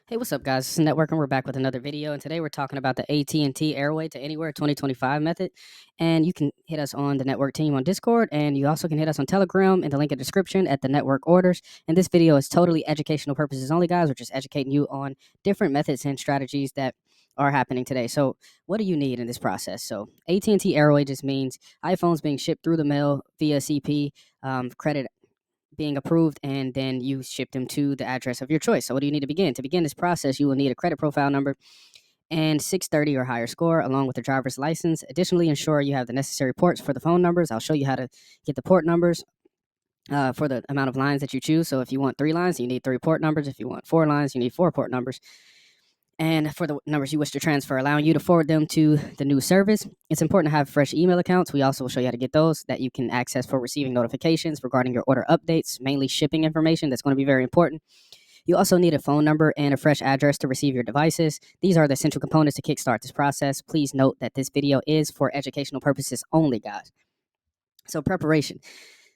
Hey, what's up, guys? This is Network, and we're back with another video. And today we're talking about the AT&T Airway to Anywhere 2025 method. And you can hit us on the network team on Discord, and you also can hit us on Telegram in the link in the description at the network orders. And this video is totally educational purposes only, guys. We're just educating you on different methods and strategies that are happening today. So, what do you need in this process? So, AT&T Airway just means iPhones being shipped through the mail via CP, credit being approved, and then you ship them to the address of your choice. So what do you need to begin? To begin this process, you will need a credit profile number and 630 or higher score, along with a driver's license. Additionally, ensure you have the necessary ports for the phone numbers. I'll show you how to get the port numbers for the amount of lines that you choose. So if you want 3 lines, you need 3 port numbers. If you want 4 lines, you need 4 port numbers. And for the numbers you wish to transfer, allowing you to forward them to the new service. It's important to have fresh email accounts. We also will show you how to get those that you can access for receiving notifications regarding your order updates, mainly shipping information. That's going to be very important. You also need a phone number and a fresh address to receive your devices. These are the essential components to kickstart this process. Please note that this video is for educational purposes only, guys. So preparation.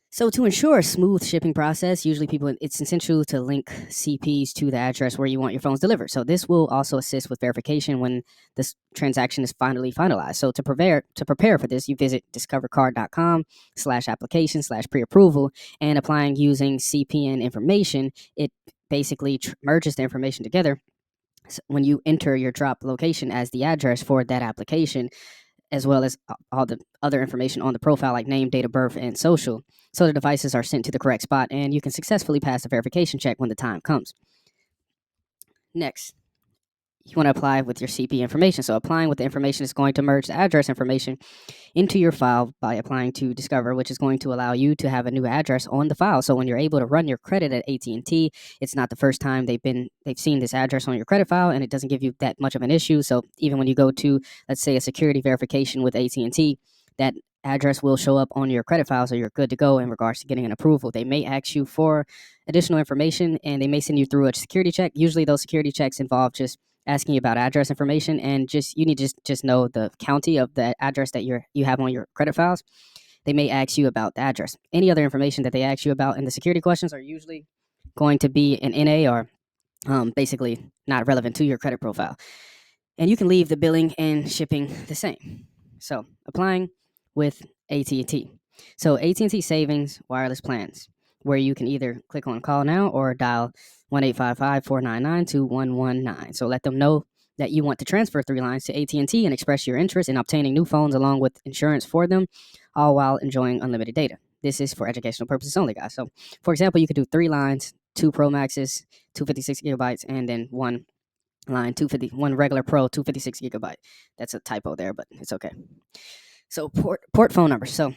So to ensure a smooth shipping process, usually it's essential to link CPs to the address where you want your phones delivered. So this will also assist with verification when this transaction is finally finalized. So to prepare for this, you visit discovercard.com/application/preapproval, and applying using CPN information, it basically merges the information together. So when you enter your drop location as the address for that application, as well as all the other information on the profile like name, date of birth, and social. So the devices are sent to the correct spot, and you can successfully pass the verification check when the time comes. Next, you want to apply with your CP information. So applying with the information is going to merge the address information into your file by applying to Discover, which is going to allow you to have a new address on the file. So when you're able to run your credit at AT&T, it's not the first time they've seen this address on your credit file, and it doesn't give you that much of an issue. So even when you go to, let's say, a security verification with AT&T, that address will show up on your credit file, so you're good to go in regards to getting an approval. They may ask you for additional information, and they may send you through a security check. Usually those security checks involve just asking you about address information, and you need to just know the county of the address that you have on your credit files. They may ask you about the address. Any other information that they ask you about in the security questions are usually going to be an NA or basically not relevant to your credit profile. And you can leave the billing and shipping the same. So applying with AT&T. So AT&T Savings Wireless Plans, where you can either click on Call Now or dial 1-855-499-2119. So let them know that you want to transfer 3 lines to AT&T and express your interest in obtaining new phones along with insurance for them, all while enjoying unlimited data. This is for educational purposes only, guys. So, for example, you could do 3 lines, 2 Pro Maxes, 256 gigabytes, and then 1 line, 1 regular Pro, 256 gigabyte. That's a typo there, but it's okay. So port phone numbers. So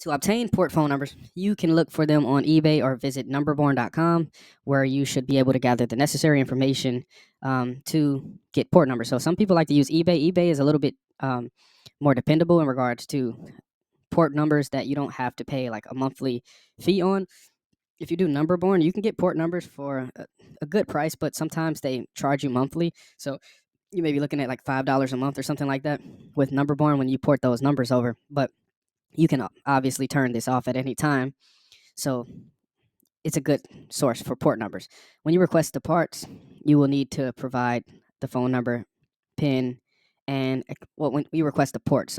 to obtain port phone numbers, you can look for them on eBay or visit numberborn.com, where you should be able to gather the necessary information to get port numbers. So some people like to use eBay. eBay is a little bit more dependable in regards to port numbers that you don't have to pay like a monthly fee on. If you do Numberborn, you can get port numbers for a good price, but sometimes they charge you monthly. So you may be looking at like $5 a month or something like that with Numberborn when you port those numbers over. But you can obviously turn this off at any time. So it's a good source for port numbers. When you request the parts, you will need to provide the phone number, PIN, and when you request the port,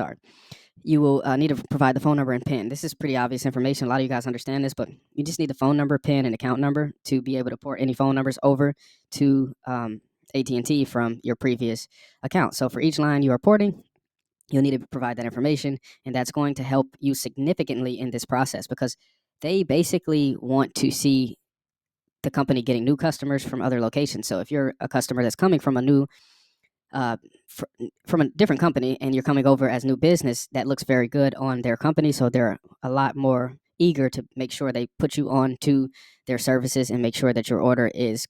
you will need to provide the phone number and PIN. This is pretty obvious information. A lot of you guys understand this, but you just need the phone number, PIN, and account number to be able to port any phone numbers over to AT&T from your previous account. So for each line you are porting, you'll need to provide that information, and that's going to help you significantly in this process because they basically want to see the company getting new customers from other locations. So if you're a customer that's coming from from a different company and you're coming over as new business, that looks very good on their company. So they're a lot more eager to make sure they put you on to their services and make sure that your order is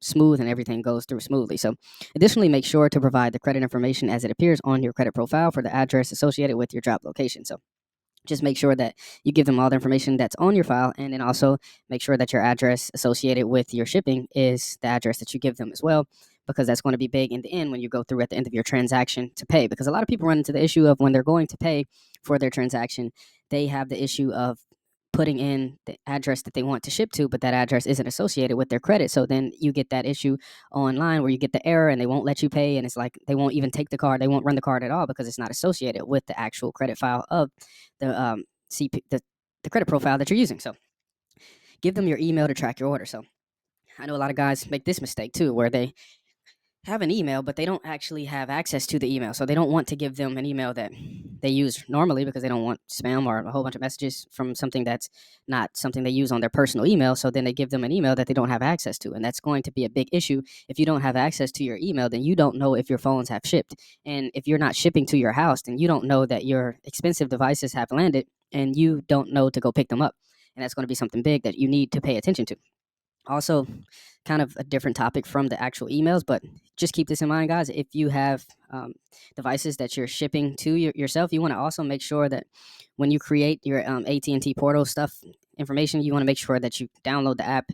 smooth and everything goes through smoothly. So additionally, make sure to provide the credit information as it appears on your credit profile for the address associated with your drop location. So just make sure that you give them all the information that's on your file, and then also make sure that your address associated with your shipping is the address that you give them as well, because that's going to be big in the end when you go through at the end of your transaction to pay. Because a lot of people run into the issue of when they're going to pay for their transaction, they have the issue of putting in the address that they want to ship to, but that address isn't associated with their credit. So then you get that issue online where you get the error and they won't let you pay, and it's like they won't even take the card, they won't run the card at all because it's not associated with the actual credit file of the the credit profile that you're using. So give them your email to track your order. So I know a lot of guys make this mistake too, where they have an email, but they don't actually have access to the email. So they don't want to give them an email that they use normally because they don't want spam or a whole bunch of messages from something that's not something they use on their personal email. So then they give them an email that they don't have access to. And that's going to be a big issue. If you don't have access to your email, then you don't know if your phones have shipped. And if you're not shipping to your house, then you don't know that your expensive devices have landed and you don't know to go pick them up. And that's going to be something big that you need to pay attention to. Also, kind of a different topic from the actual emails, but just keep this in mind, guys. If you have devices that you're shipping to yourself, you want to also make sure that when you create your AT&T portal stuff information, you want to make sure that you download the app,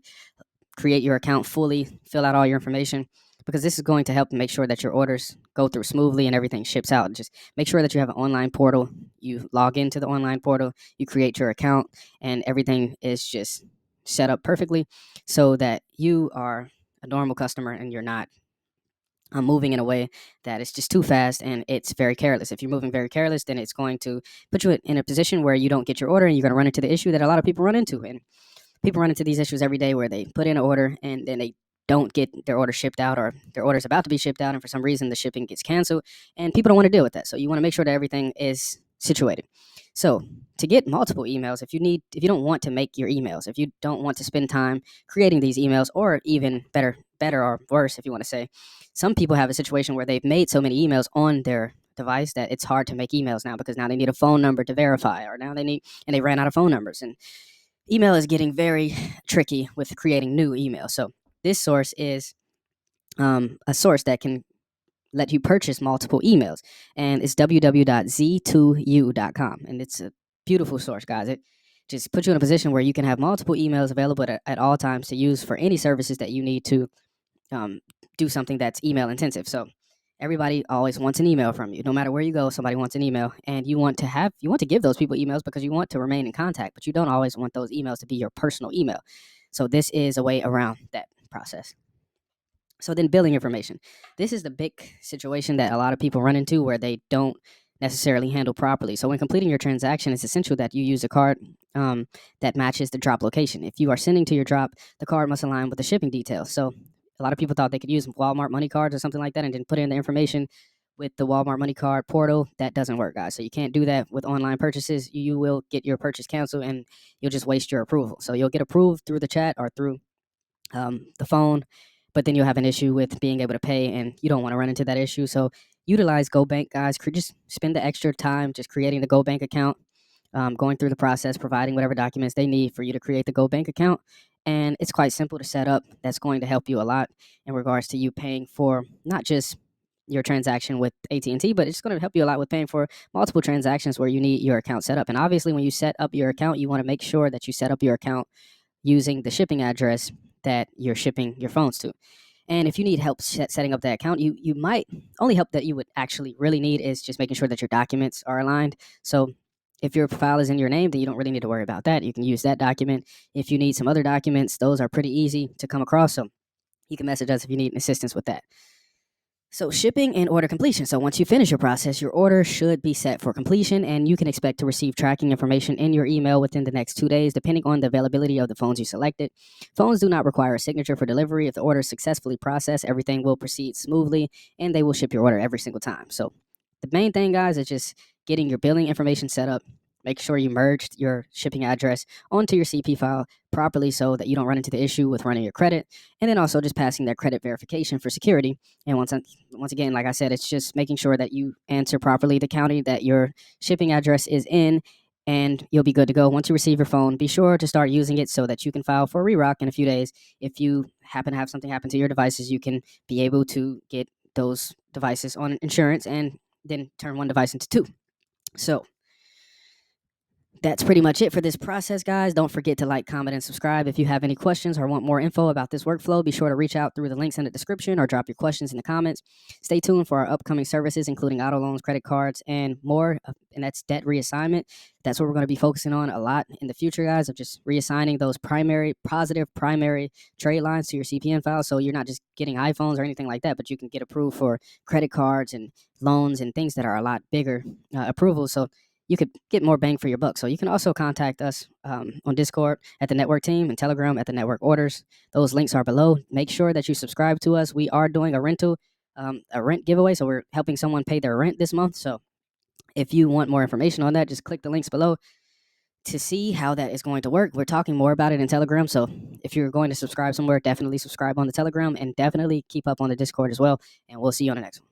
create your account fully, fill out all your information, because this is going to help make sure that your orders go through smoothly and everything ships out. Just make sure that you have an online portal. You log into the online portal, you create your account, and everything is just set up perfectly so that you are a normal customer and you're not moving in a way that is just too fast and it's very careless. If you're moving very careless, then it's going to put you in a position where you don't get your order and you're going to run into the issue that a lot of people run into. And people run into these issues every day where they put in an order and then they don't get their order shipped out, or their order is about to be shipped out and for some reason the shipping gets canceled and people don't want to deal with that. So you want to make sure that everything is situated. So to get multiple emails, if you don't want to make your emails, if you don't want to spend time creating these emails, or even better or worse, if you want to say, some people have a situation where they've made so many emails on their device that it's hard to make emails now because now they need a phone number to verify, or now they ran out of phone numbers, and email is getting very tricky with creating new emails. So this source is a source that can let you purchase multiple emails, and it's www.z2u.com, and it's a beautiful source, guys. It just puts you in a position where you can have multiple emails available at all times to use for any services that you need to do something that's email intensive. So everybody always wants an email from you. No matter where you go, somebody wants an email, and you want to give those people emails because you want to remain in contact, but you don't always want those emails to be your personal email. So this is a way around that process. So then billing information. This is the big situation that a lot of people run into where they don't necessarily handle properly. So when completing your transaction, it's essential that you use a card that matches the drop location. If you are sending to your drop, the card must align with the shipping details. So a lot of people thought they could use Walmart MoneyCards or something like that and then put in the information with the Walmart MoneyCard portal. That doesn't work, guys. So you can't do that with online purchases. You will get your purchase canceled and you'll just waste your approval. So you'll get approved through the chat or through the phone, but then you'll have an issue with being able to pay, and you don't want to run into that issue. So utilize GoBank, guys. Just spend the extra time just creating the GoBank account, going through the process, providing whatever documents they need for you to create the GoBank account. And it's quite simple to set up. That's going to help you a lot in regards to you paying for not just your transaction with AT&T, but it's going to help you a lot with paying for multiple transactions where you need your account set up. And obviously, when you set up your account, you want to make sure that you set up your account using the shipping address that you're shipping your phones to. And if you need help setting up that account, you might, only help that you would actually really need is just making sure that your documents are aligned. So if your file is in your name, then you don't really need to worry about that. You can use that document. If you need some other documents, those are pretty easy to come across. So you can message us if you need assistance with that. So shipping and order completion. So once you finish your process, your order should be set for completion, and you can expect to receive tracking information in your email within the next 2 days, depending on the availability of the phones you selected. Phones do not require a signature for delivery. If the order is successfully processed, everything will proceed smoothly, and they will ship your order every single time. So the main thing, guys, is just getting your billing information set up. Make sure you merged your shipping address onto your CP file properly so that you don't run into the issue with running your credit. And then also just passing that credit verification for security. And once again, like I said, it's just making sure that you answer properly the county that your shipping address is in, and you'll be good to go. Once you receive your phone, be sure to start using it so that you can file for a re-rock in a few days. If you happen to have something happen to your devices, you can be able to get those devices on insurance and then turn one device into two. So That's pretty much it for this process, guys. Don't forget to like, comment, and subscribe. If you have any questions or want more info about this workflow, be sure to reach out through the links in the description or drop your questions in the comments. Stay tuned for our upcoming services, including auto loans, credit cards, and more. And that's debt reassignment. That's what we're going to be focusing on a lot in the future, guys, of just reassigning those positive primary trade lines to your CPN file. So you're not just getting iPhones or anything like that, but you can get approved for credit cards and loans and things that are a lot bigger approvals. So you could get more bang for your buck. So you can also contact us on Discord at the network team and Telegram at the network orders. Those links are below. Make sure that you subscribe to us. We are doing a rent giveaway. So we're helping someone pay their rent this month. So if you want more information on that, just click the links below to see how that is going to work. We're talking more about it in Telegram. So if you're going to subscribe somewhere, definitely subscribe on the Telegram and definitely keep up on the Discord as well. And we'll see you on the next one.